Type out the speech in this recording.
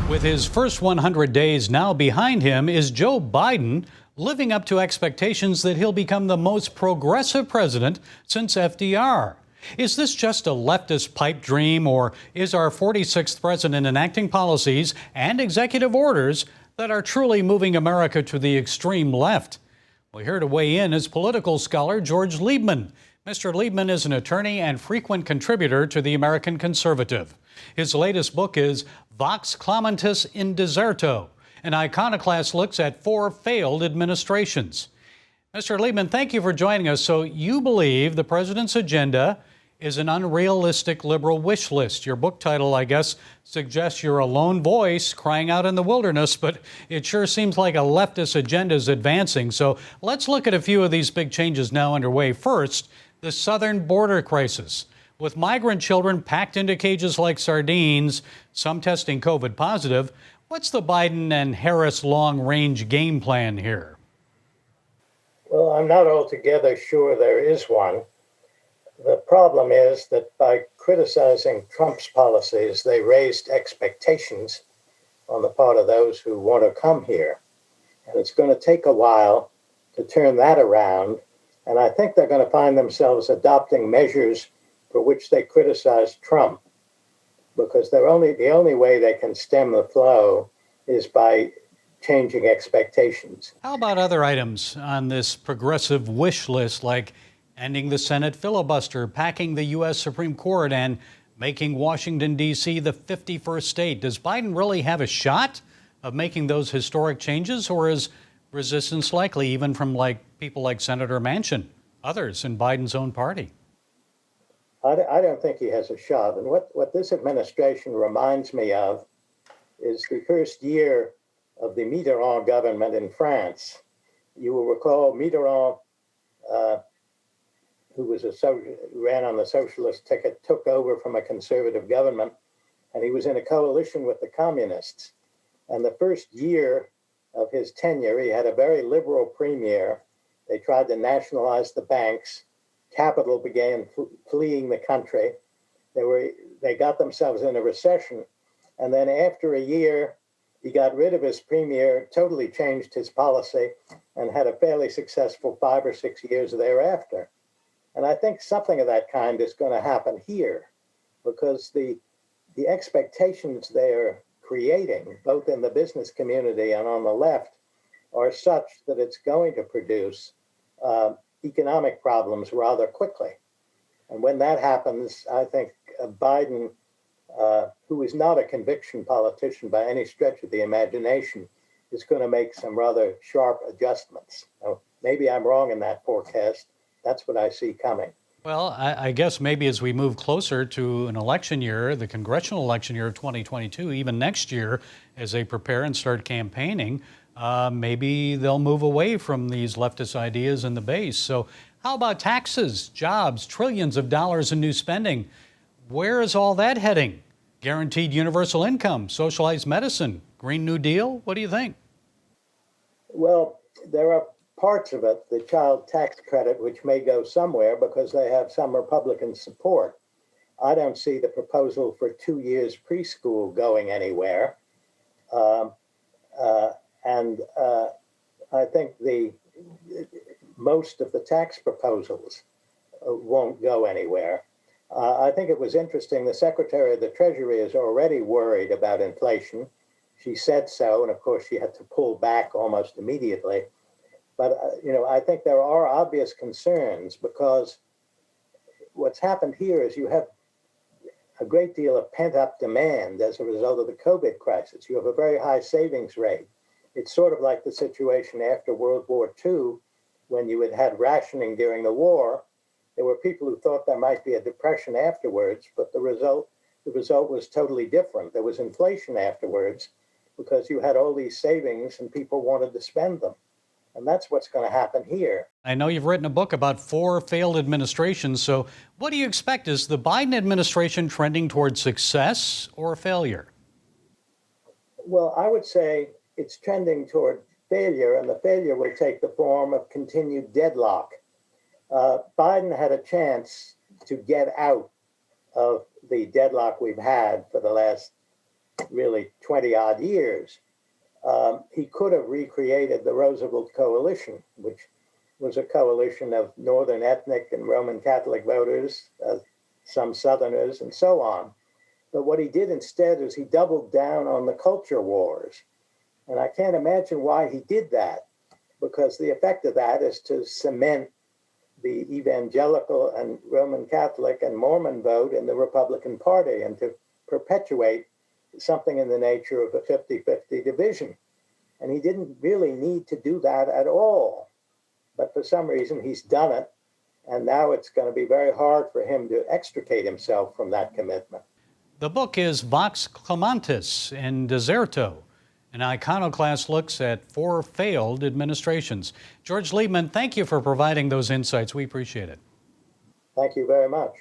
With his first 100 days now behind him, is Joe Biden living up to expectations that he'll become the most progressive president since FDR? Is this just a leftist pipe dream, or is our 46th president enacting policies and executive orders that are truly moving America to the extreme left? Well, here to weigh in is political scholar George Liebmann. Mr. Liebmann is an attorney and frequent contributor to the American Conservative. His latest book is Vox Clamantis in Deserto, an iconoclast looks at 4 failed administrations. Mr. Liebmann, thank you for joining us. So you believe the president's agenda is an unrealistic liberal wish list. Your book title, I guess, suggests you're a lone voice crying out in the wilderness, but it sure seems like a leftist agenda is advancing. So let's look at a few of these big changes now underway. First, the southern border crisis. With migrant children packed into cages like sardines, some testing COVID positive, what's the Biden and Harris long-range game plan here? Well, I'm not altogether sure there is one. The problem is that by criticizing Trump's policies, they raised expectations on the part of those who want to come here. And it's going to take a while to turn that around. And I think they're going to find themselves adopting measures for which they criticize Trump, because the only way they can stem the flow is by changing expectations. How about other items on this progressive wish list, like ending the Senate filibuster, packing the U.S. Supreme Court, and making Washington, D.C. the 51st state? Does Biden really have a shot of making those historic changes, or is resistance likely even from people like Senator Manchin, others in Biden's own party? I don't think he has a shot. And what this administration reminds me of is the first year of the Mitterrand government in France. You will recall Mitterrand, who ran on the socialist ticket, took over from a conservative government, and he was in a coalition with the communists. And the first year of his tenure, he had a very liberal premier. They tried to nationalize the banks. Capital began fleeing the country. They got themselves in a recession. And then after a year, he got rid of his premier, totally changed his policy, and had a fairly successful 5 or 6 years thereafter. And I think something of that kind is going to happen here, because the expectations they're creating, both in the business community and on the left, are such that it's going to produce economic problems rather quickly. And when that happens, I think Biden, who is not a conviction politician by any stretch of the imagination, is going to make some rather sharp adjustments. Now, maybe I'm wrong in that forecast. That's what I see coming. Well, I guess maybe as we move closer to an election year, the congressional election year of 2022, even next year, as they prepare and start campaigning, maybe they'll move away from these leftist ideas in the base. So how about taxes, jobs, trillions of dollars in new spending? Where is all that heading? Guaranteed universal income, socialized medicine, Green New Deal? What do you think? Well, there are parts of it, the child tax credit, which may go somewhere because they have some Republican support. I don't see the proposal for 2 years preschool going anywhere. And I think most of the tax proposals won't go anywhere. I think it was interesting. The Secretary of the Treasury is already worried about inflation. She said so, and of course she had to pull back almost immediately. But, I think there are obvious concerns, because what's happened here is you have a great deal of pent-up demand as a result of the COVID crisis. You have a very high savings rate. It's sort of like the situation after World War II, when you had rationing during the war. There were people who thought there might be a depression afterwards, but the result was totally different. There was inflation afterwards because you had all these savings and people wanted to spend them. And that's what's going to happen here. I know you've written a book about 4 failed administrations. So what do you expect? Is the Biden administration trending toward success or failure? Well, I would say it's trending toward failure, and the failure will take the form of continued deadlock. Biden had a chance to get out of the deadlock we've had for the last really 20 odd years, he could have recreated the Roosevelt coalition, which was a coalition of Northern ethnic and Roman Catholic voters, some Southerners, and so on. But what he did instead is he doubled down on the culture wars. And I can't imagine why he did that, because the effect of that is to cement the evangelical and Roman Catholic and Mormon vote in the Republican Party and to perpetuate something in the nature of a 50-50 division. And he didn't really need to do that at all. But for some reason, he's done it. And now it's going to be very hard for him to extricate himself from that commitment. The book is Vox Clamantis in Deserto, an iconoclast looks at 4 failed administrations. George Liebmann, thank you for providing those insights. We appreciate it. Thank you very much.